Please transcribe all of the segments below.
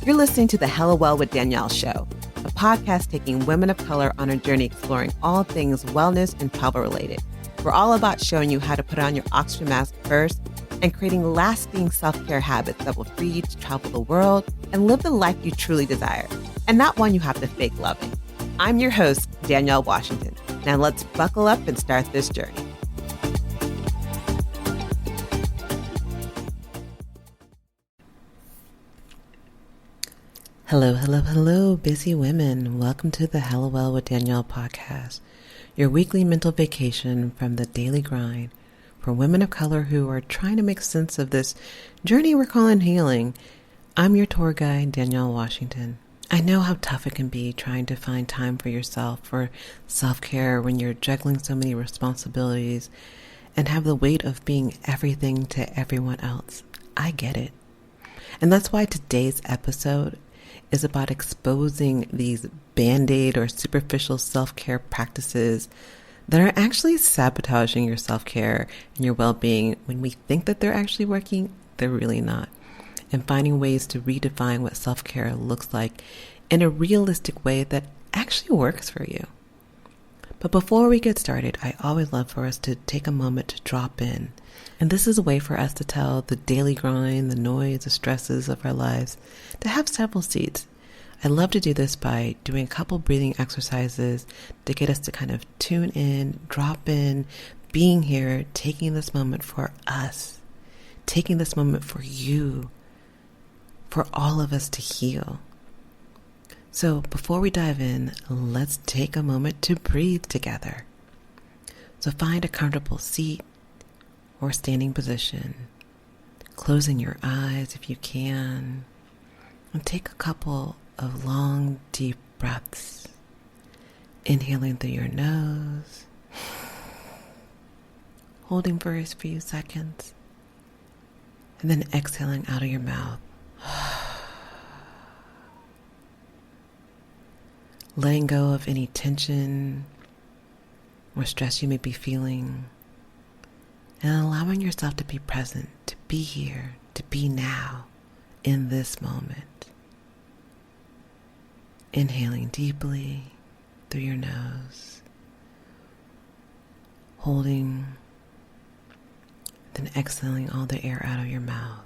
You're listening to the Hella Well with Danielle show, a podcast taking women of color on a journey exploring all things wellness and travel related. We're all about showing you how to put on your oxygen mask first and creating lasting self-care habits that will free you to travel the world and live the life you truly desire, and not one you have to fake loving. I'm your host, Danielle Washington. Now let's buckle up and start this journey. Hello, busy women. Welcome to the Hella Well with Danielle podcast, your weekly mental vacation from the daily grind for women of color who are trying to make sense of this journey we're calling healing. I'm your tour guide, Danielle Washington. I know how tough it can be trying to find time for yourself, for self-care, when you're juggling so many responsibilities and have the weight of being everything to everyone else. I get it. And that's why today's episode is about exposing these band-aid or superficial self-care practices that are actually sabotaging your self-care and your well-being. When we think that they're actually working, they're really not. And finding ways to redefine what self-care looks like in a realistic way that actually works for you. But before we get started, I always love for us to take a moment to drop in. And this is a way for us to tell the daily grind, the noise, the stresses of our lives, to have several seats. I love to do this by doing a couple breathing exercises to get us to kind of tune in, drop in, being here, taking this moment for us, taking this moment for you, for all of us to heal. So before we dive in, let's take a moment to breathe together. So find a comfortable seat or standing position, closing your eyes if you can, and take a couple of long, deep breaths, inhaling through your nose, holding for a few seconds, and then exhaling out of your mouth. Letting go of any tension or stress you may be feeling, and allowing yourself to be present, to be here, to be now, in this moment. Inhaling deeply through your nose, holding, then exhaling all the air out of your mouth.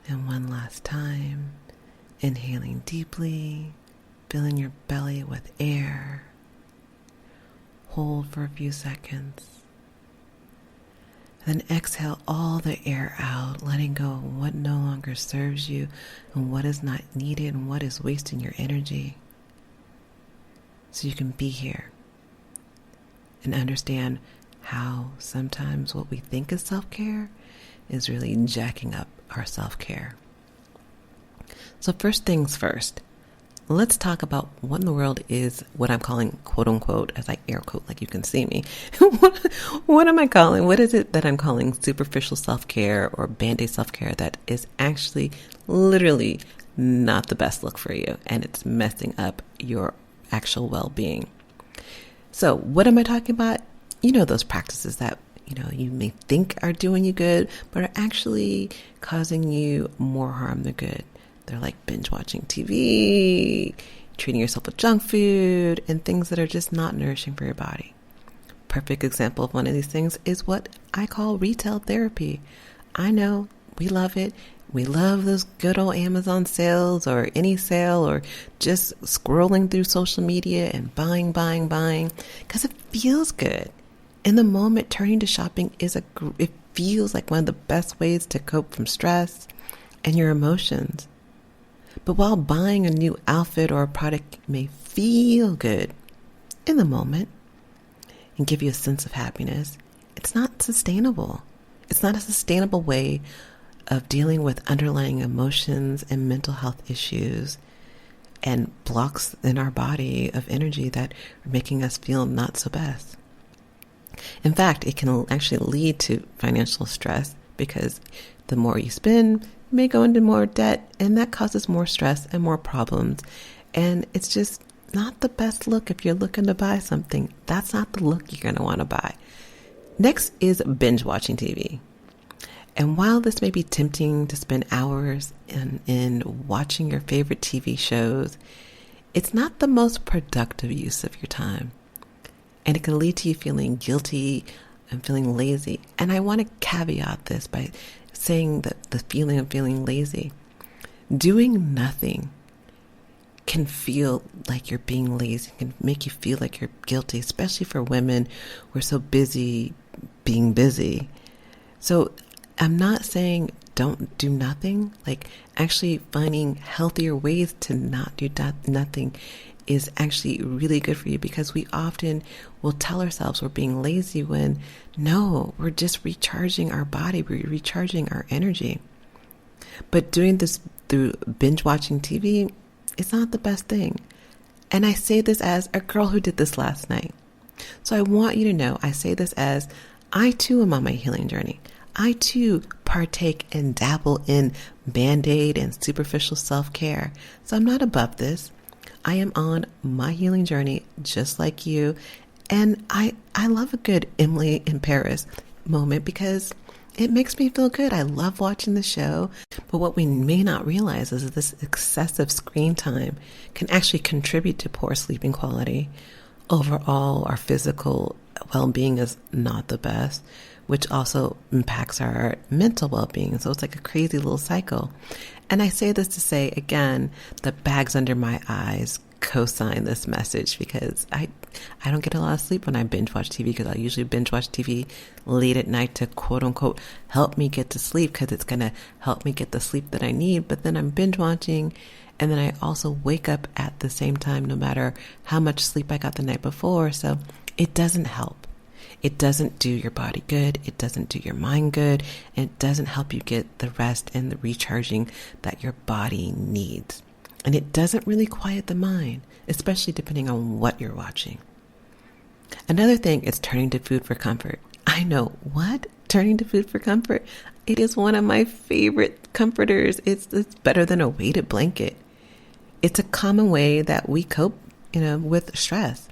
And one last time, inhaling deeply, filling your belly with air. Hold for a few seconds. Then exhale all the air out, letting go of what no longer serves you and what is not needed and what is wasting your energy. So you can be here and understand how sometimes what we think is self-care is really jacking up our self-care. So first things first, let's talk about what in the world is what I'm calling, quote unquote, as I air quote like you can see me. What am I calling? What is it that I'm calling superficial self-care or band-aid self-care that is actually literally not the best look for you, and it's messing up your actual well-being? So what am I talking about? You know, those practices that you may think are doing you good, but are actually causing you more harm than good. They're like binge watching TV, treating yourself with junk food, and things that are just not nourishing for your body. Perfect example of one of these things is what I call retail therapy. I know, we love it. We love those good old Amazon sales or any sale, or just scrolling through social media and buying, because it feels good. In the moment, turning to shopping it feels like one of the best ways to cope from stress and your emotions. But while buying a new outfit or a product may feel good in the moment and give you a sense of happiness, it's not sustainable. It's not a sustainable way of dealing with underlying emotions and mental health issues and blocks in our body of energy that are making us feel not so best. In fact, it can actually lead to financial stress because the more you spend, you may go into more debt, and that causes more stress and more problems. And it's just not the best look if you're looking to buy something. That's not the look you're going to want to buy. Next is binge watching TV. And while this may be tempting to spend hours in watching your favorite TV shows, it's not the most productive use of your time. And it can lead to you feeling guilty and feeling lazy. And I want to caveat this by saying that the feeling of feeling lazy. Doing nothing can feel like you're being lazy, can make you feel like you're guilty, especially for women. We're so busy being busy. So I'm not saying don't do nothing. Like, actually finding healthier ways to not do nothing is actually really good for you, because we often will tell ourselves we're being lazy when no, we're just recharging our body, we're recharging our energy. But doing this through binge watching TV, it's not the best thing. And I say this as a girl who did this last night. So I want you to know, I say this as I too am on my healing journey. I too partake and dabble in Band-Aid and superficial self-care. So I'm not above this. I am on my healing journey just like you. And I love a good Emily in Paris moment because it makes me feel good. I love watching the show. But what we may not realize is that this excessive screen time can actually contribute to poor sleeping quality. Overall, our physical well-being is not the best, which also impacts our mental well-being. So it's like a crazy little cycle. And I say this to say, again, the bags under my eyes co-sign this message, because I don't get a lot of sleep when I binge watch TV, because I usually binge watch TV late at night to quote unquote help me get to sleep, because it's going to help me get the sleep that I need. But then I'm binge watching, and then I also wake up at the same time no matter how much sleep I got the night before. So it doesn't help. It doesn't do your body good. It doesn't do your mind good. And it doesn't help you get the rest and the recharging that your body needs. And it doesn't really quiet the mind, especially depending on what you're watching. Another thing is turning to food for comfort. I know, what? Turning to food for comfort? It is one of my favorite comforters. It's better than a weighted blanket. It's a common way that we cope, with stress.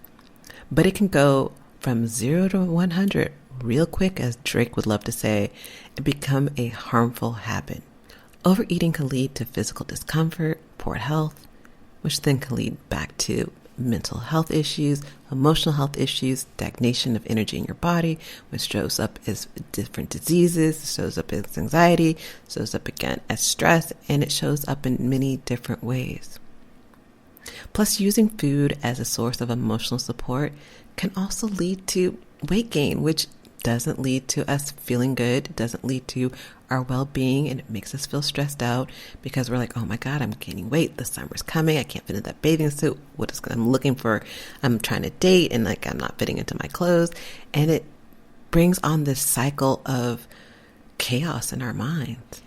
But it can go from 0 to 100 real quick, as Drake would love to say, and become a harmful habit. Overeating can lead to physical discomfort, poor health, which then can lead back to mental health issues, emotional health issues, stagnation of energy in your body, which shows up as different diseases, shows up as anxiety, shows up again as stress, and it shows up in many different ways. Plus, using food as a source of emotional support can also lead to weight gain, which doesn't lead to us feeling good, doesn't lead to our well-being, and it makes us feel stressed out because we're like, oh my God, I'm gaining weight. The summer's coming. I can't fit in that bathing suit. I'm looking for, I'm trying to date, and like I'm not fitting into my clothes. And it brings on this cycle of chaos in our minds.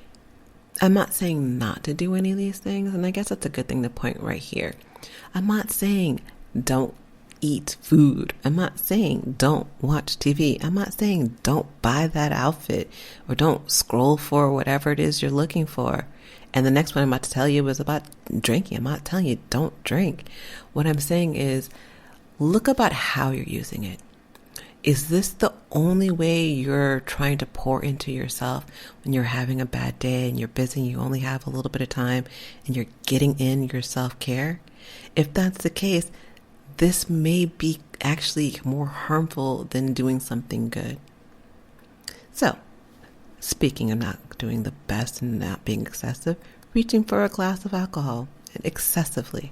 I'm not saying not to do any of these things, and I guess that's a good thing to point right here. I'm not saying don't eat food. I'm not saying don't watch TV. I'm not saying don't buy that outfit or don't scroll for whatever it is you're looking for. And the next one I'm about to tell you was about drinking. I'm not telling you don't drink. What I'm saying is look about how you're using it. Is this the only way you're trying to pour into yourself when you're having a bad day and you're busy and you only have a little bit of time and you're getting in your self-care? If that's the case, this may be actually more harmful than doing something good. So, speaking of not doing the best and not being excessive, reaching for a glass of alcohol excessively.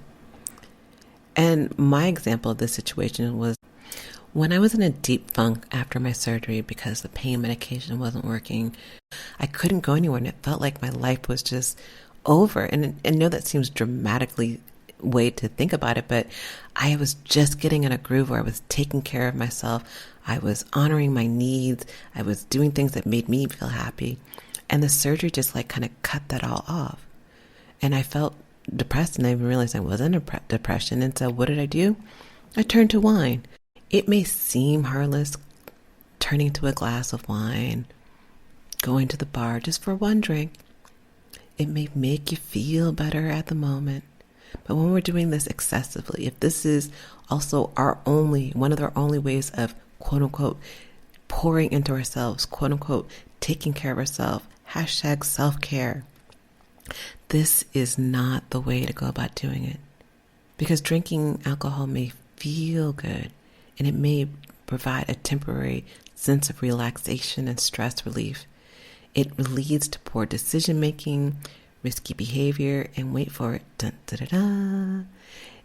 And my example of this situation was when I was in a deep funk after my surgery because the pain medication wasn't working. I couldn't go anywhere, and it felt like my life was just over. And I know that seems dramatically way to think about it, but I was just getting in a groove where I was taking care of myself. I was honoring my needs. I was doing things that made me feel happy. And the surgery just kind of cut that all off. And I felt depressed, and I even realized I was in a depression. And so what did I do? I turned to wine. It may seem harmless, turning to a glass of wine, going to the bar just for one drink. It may make you feel better at the moment. But when we're doing this excessively, if this is also one of our only ways of quote unquote pouring into ourselves, quote unquote, taking care of ourselves, hashtag self-care. This is not the way to go about doing it. Because drinking alcohol may feel good and it may provide a temporary sense of relaxation and stress relief. It leads to poor decision making, risky behavior, and wait for it, dun, da, da, da.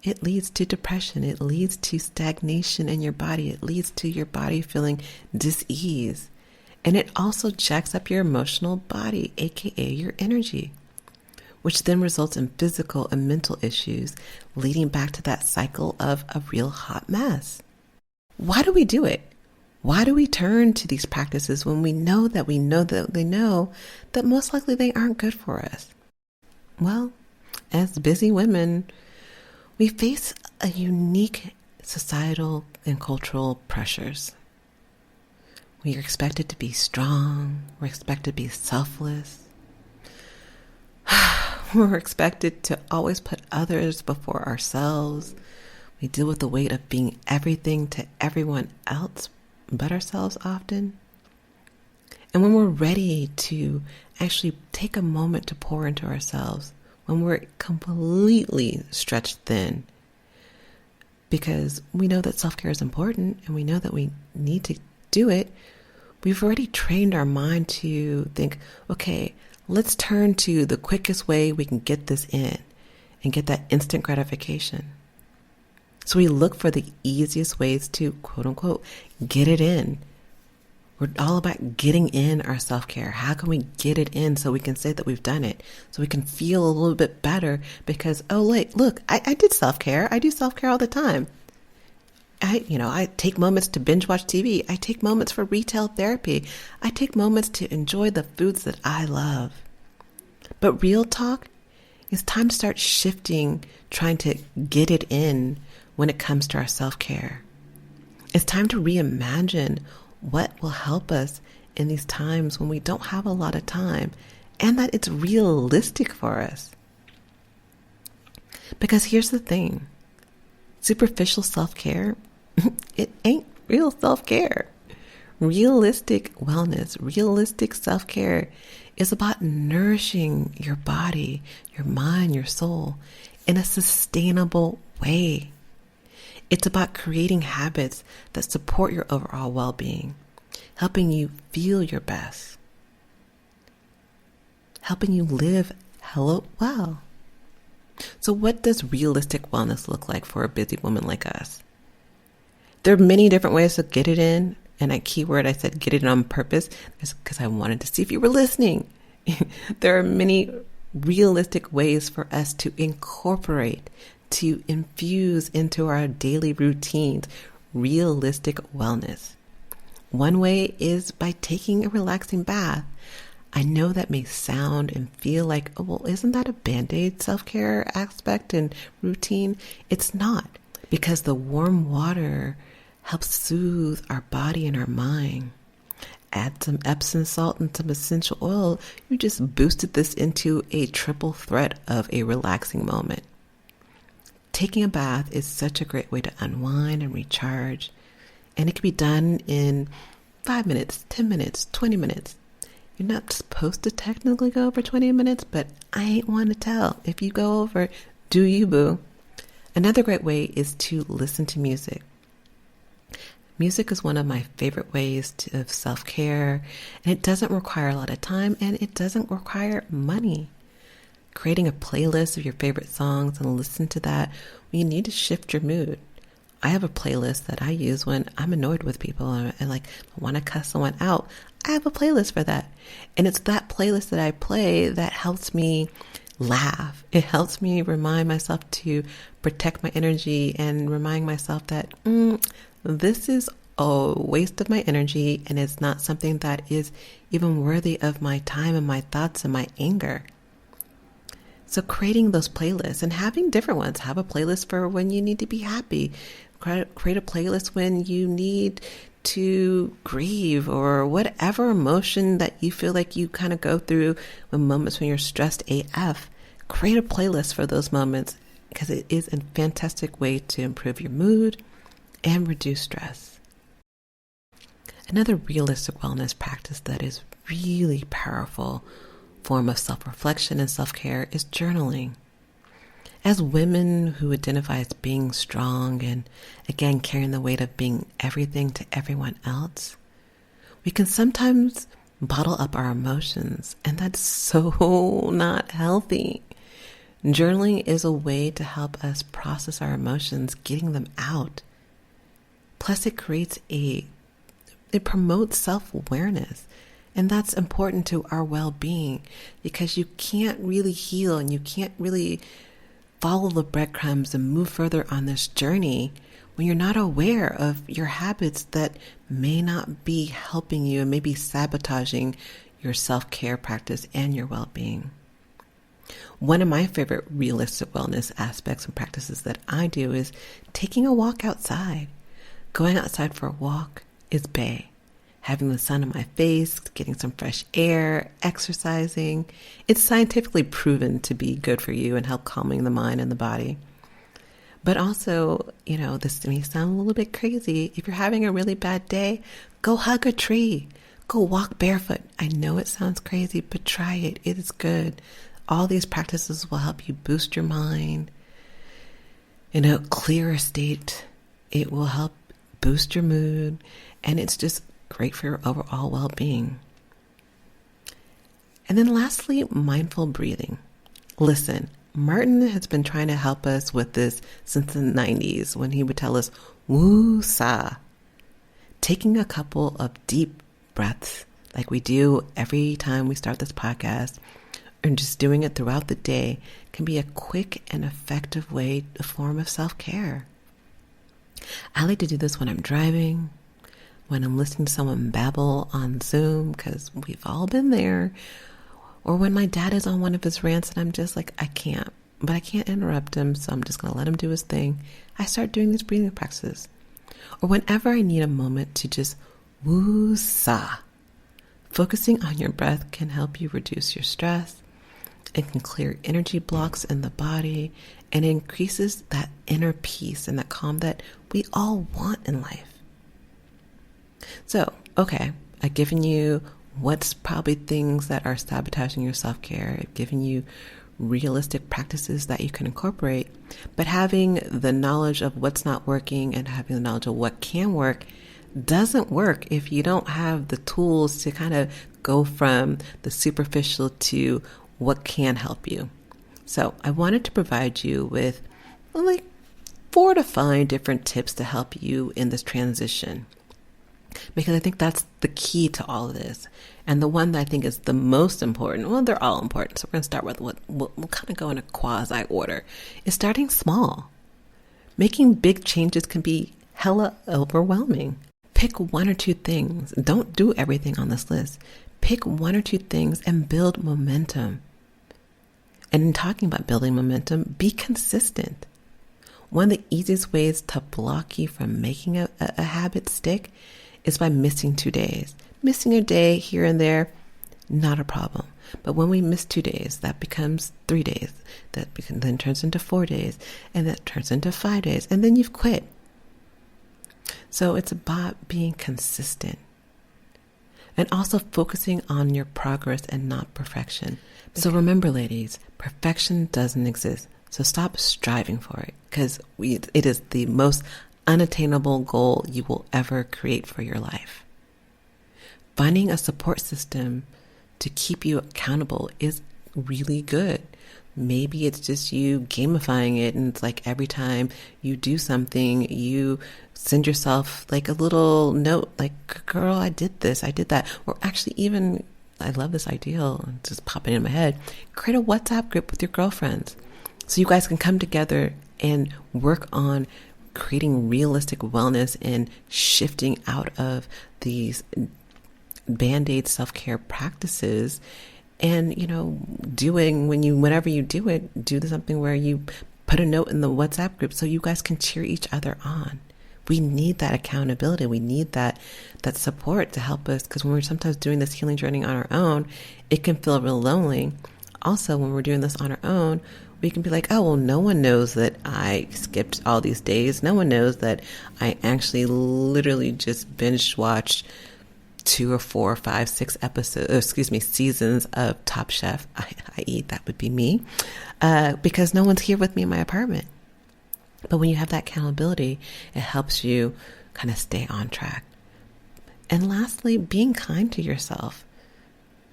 It leads to depression. It leads to stagnation in your body. It leads to your body feeling dis-ease. And it also jacks up your emotional body, aka your energy, which then results in physical and mental issues, leading back to that cycle of a real hot mess. Why do we do it? Why do we turn to these practices when we know that most likely they aren't good for us? Well, as busy women, we face a unique societal and cultural pressures. We are expected to be strong. We're expected to be selfless. We're expected to always put others before ourselves. We deal with the weight of being everything to everyone else but ourselves often. And when we're ready to actually take a moment to pour into ourselves, when we're completely stretched thin, because we know that self-care is important and we know that we need to do it, we've already trained our mind to think, okay, let's turn to the quickest way we can get this in and get that instant gratification. So we look for the easiest ways to, quote unquote, get it in. We're all about getting in our self-care. How can we get it in so we can say that we've done it? So we can feel a little bit better because, look, I did self-care. I do self-care all the time. I take moments to binge watch TV. I take moments for retail therapy. I take moments to enjoy the foods that I love. But real talk, it's time to start shifting, trying to get it in when it comes to our self-care. It's time to reimagine what will help us in these times when we don't have a lot of time and that it's realistic for us. Because here's the thing, superficial self-care, it ain't real self-care. Realistic wellness, realistic self-care is about nourishing your body, your mind, your soul in a sustainable way. It's about creating habits that support your overall well-being, helping you feel your best, helping you live well. So what does realistic wellness look like for a busy woman like us? There are many different ways to get it in, and a keyword I said get it in on purpose is because I wanted to see if you were listening. There are many realistic ways for us to incorporate, to infuse into our daily routines realistic wellness. One way is by taking a relaxing bath. I know that may sound and feel like, oh, well, isn't that a Band-Aid self-care aspect and routine? It's not, because the warm water helps soothe our body and our mind. Add some Epsom salt and some essential oil. You just boosted this into a triple threat of a relaxing moment. Taking a bath is such a great way to unwind and recharge. And it can be done in 5 minutes, 10 minutes, 20 minutes. You're not supposed to technically go over 20 minutes, but I ain't one to tell. If you go over, do you, boo? Another great way is to listen to music. Music is one of my favorite ways of self-care, and it doesn't require a lot of time, and it doesn't require money. Creating a playlist of your favorite songs and listen to that when you need to shift your mood. I have a playlist that I use when I'm annoyed with people and I want to cuss someone out. I have a playlist for that. And it's that playlist that I play that helps me laugh. It helps me remind myself to protect my energy and remind myself that this is a waste of my energy and it's not something that is even worthy of my time and my thoughts and my anger. So creating those playlists and having different ones. Have a playlist for when you need to be happy. Create a playlist when you need to grieve or whatever emotion that you feel like you kind of go through when moments when you're stressed AF. Create a playlist for those moments because it is a fantastic way to improve your mood and reduce stress. Another realistic wellness practice that is really powerful form of self-reflection and self-care is journaling. As women who identify as being strong and again carrying the weight of being everything to everyone else, we can sometimes bottle up our emotions, and that's so not healthy. Journaling is a way to help us process our emotions, getting them out. Plus, it promotes self-awareness. And that's important to our well-being, because you can't really heal and you can't really follow the breadcrumbs and move further on this journey when you're not aware of your habits that may not be helping you and may be sabotaging your self-care practice and your well-being. One of my favorite realistic wellness aspects and practices that I do is taking a walk outside. Going outside for a walk is bae. Having the sun on my face, getting some fresh air, exercising. It's scientifically proven to be good for you and help calming the mind and the body. But also, this may sound a little bit crazy. If you're having a really bad day, go hug a tree. Go walk barefoot. I know it sounds crazy, but try it. It is good. All these practices will help you boost your mind in a clearer state. It will help boost your mood, and it's just great for your overall well-being. And then lastly, mindful breathing. Listen, Martin has been trying to help us with this since the 90s when he would tell us, woo-sa. Taking a couple of deep breaths like we do every time we start this podcast, and just doing it throughout the day can be a quick and effective way, a form of self-care. I like to do this when I'm driving, when I'm listening to someone babble on Zoom, because we've all been there, or when my dad is on one of his rants and I'm just like, I can't interrupt him, so I'm just going to let him do his thing. I start doing these breathing practices. Or whenever I need a moment to just woo-sa. Focusing on your breath can help you reduce your stress. It can clear energy blocks in the body, and it increases that inner peace and that calm that we all want in life. So, okay, I've given you what's probably things that are sabotaging your self-care. I've given you realistic practices that you can incorporate, but having the knowledge of what's not working and having the knowledge of what can work doesn't work if you don't have the tools to kind of go from the superficial to what can help you. So I wanted to provide you with 4 to 5 different tips to help you in this transition, because I think that's the key to all of this. And the one that I think is the most important, well, they're all important, so we're going to start with what we'll kind of go in a quasi order, is starting small. Making big changes can be hella overwhelming. Pick 1 or 2 things. Don't do everything on this list. Pick 1 or 2 things and build momentum. And in talking about building momentum, be consistent. One of the easiest ways to block you from making a habit stick is by missing 2 days. Missing a day here and there, not a problem. But when we miss 2 days, that becomes 3 days. That then turns into 4 days. And that turns into 5 days. And then you've quit. So it's about being consistent. And also focusing on your progress and not perfection. So remember, ladies, perfection doesn't exist. So stop striving for it, because it is the most unattainable goal you will ever create for your life. Finding a support system to keep you accountable is really good. Maybe it's just you gamifying it, and it's like every time you do something, you send yourself like a little note, like, girl, I did this, I did that. Or actually even, I love this ideal, it's just popping in my head, create a WhatsApp group with your girlfriends so you guys can come together and work on creating realistic wellness and shifting out of these Band-Aid self-care practices. And, whenever you do it, do something where you put a note in the WhatsApp group so you guys can cheer each other on. We need that accountability. We need that support to help us, because when we're sometimes doing this healing journey on our own, it can feel real lonely. Also, when we're doing this on our own, we can be like, oh, well, no one knows that I skipped all these days. No one knows that I actually literally just binge watched 2 or 4 or 5, 6 seasons of Top Chef, i.e. that would be me, because no one's here with me in my apartment. But when you have that accountability, it helps you kind of stay on track. And lastly, being kind to yourself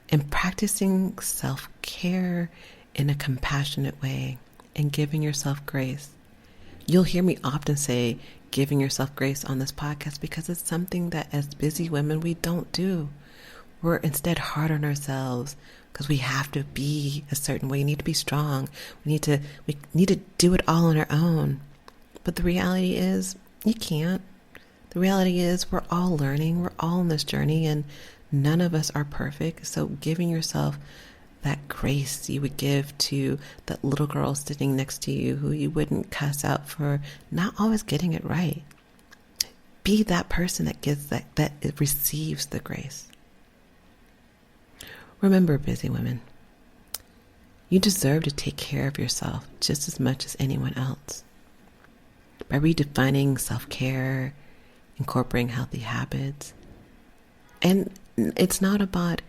and practicing self-care in a compassionate way and giving yourself grace. You'll hear me often say giving yourself grace on this podcast because it's something that as busy women we don't do. We're instead hard on ourselves because we have to be a certain way. We need to be strong. We need to do it all on our own. But the reality is you can't. The reality is we're all learning. We're all on this journey and none of us are perfect. So giving yourself that grace you would give to that little girl sitting next to you who you wouldn't cuss out for not always getting it right. Be that person that gets that it receives the grace. Remember, busy women, you deserve to take care of yourself just as much as anyone else. By redefining self-care, incorporating healthy habits, and it's not about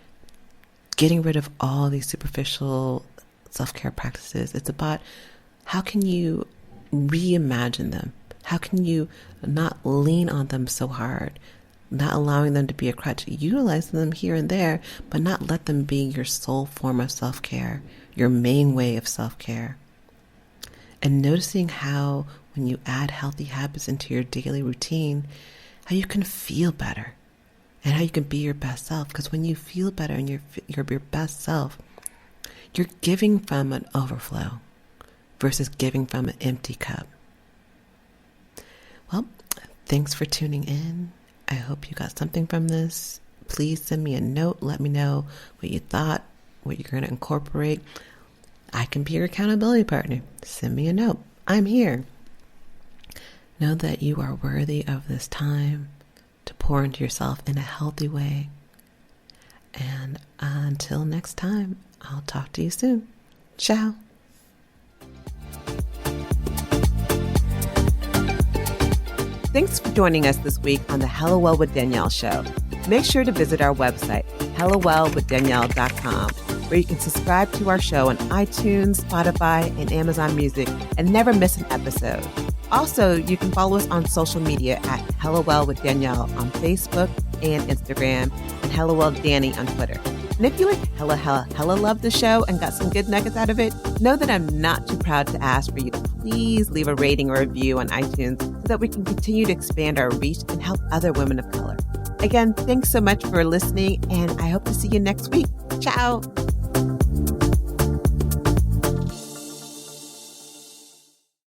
getting rid of all these superficial self-care practices. It's about how can you reimagine them? How can you not lean on them so hard, not allowing them to be a crutch, utilize them here and there, but not let them be your sole form of self-care, your main way of self-care. And noticing how when you add healthy habits into your daily routine, how you can feel better. And how you can be your best self. Because when you feel better and you're your best self, you're giving from an overflow versus giving from an empty cup. Well, thanks for tuning in. I hope you got something from this. Please send me a note. Let me know what you thought, what you're going to incorporate. I can be your accountability partner. Send me a note. I'm here. Know that you are worthy of this time to pour into yourself in a healthy way. And until next time, I'll talk to you soon. Ciao. Thanks for joining us this week on the Hello Well with Danielle show. Make sure to visit our website, hellowellwithdanielle.com, where you can subscribe to our show on iTunes, Spotify, and Amazon Music and never miss an episode. Also, you can follow us on social media at Hello Well with Danielle on Facebook and Instagram, and Hello Well Danny on Twitter. And if you like hella love the show and got some good nuggets out of it, know that I'm not too proud to ask for you to please leave a rating or review on iTunes so that we can continue to expand our reach and help other women of color. Again, thanks so much for listening, and I hope to see you next week. Ciao.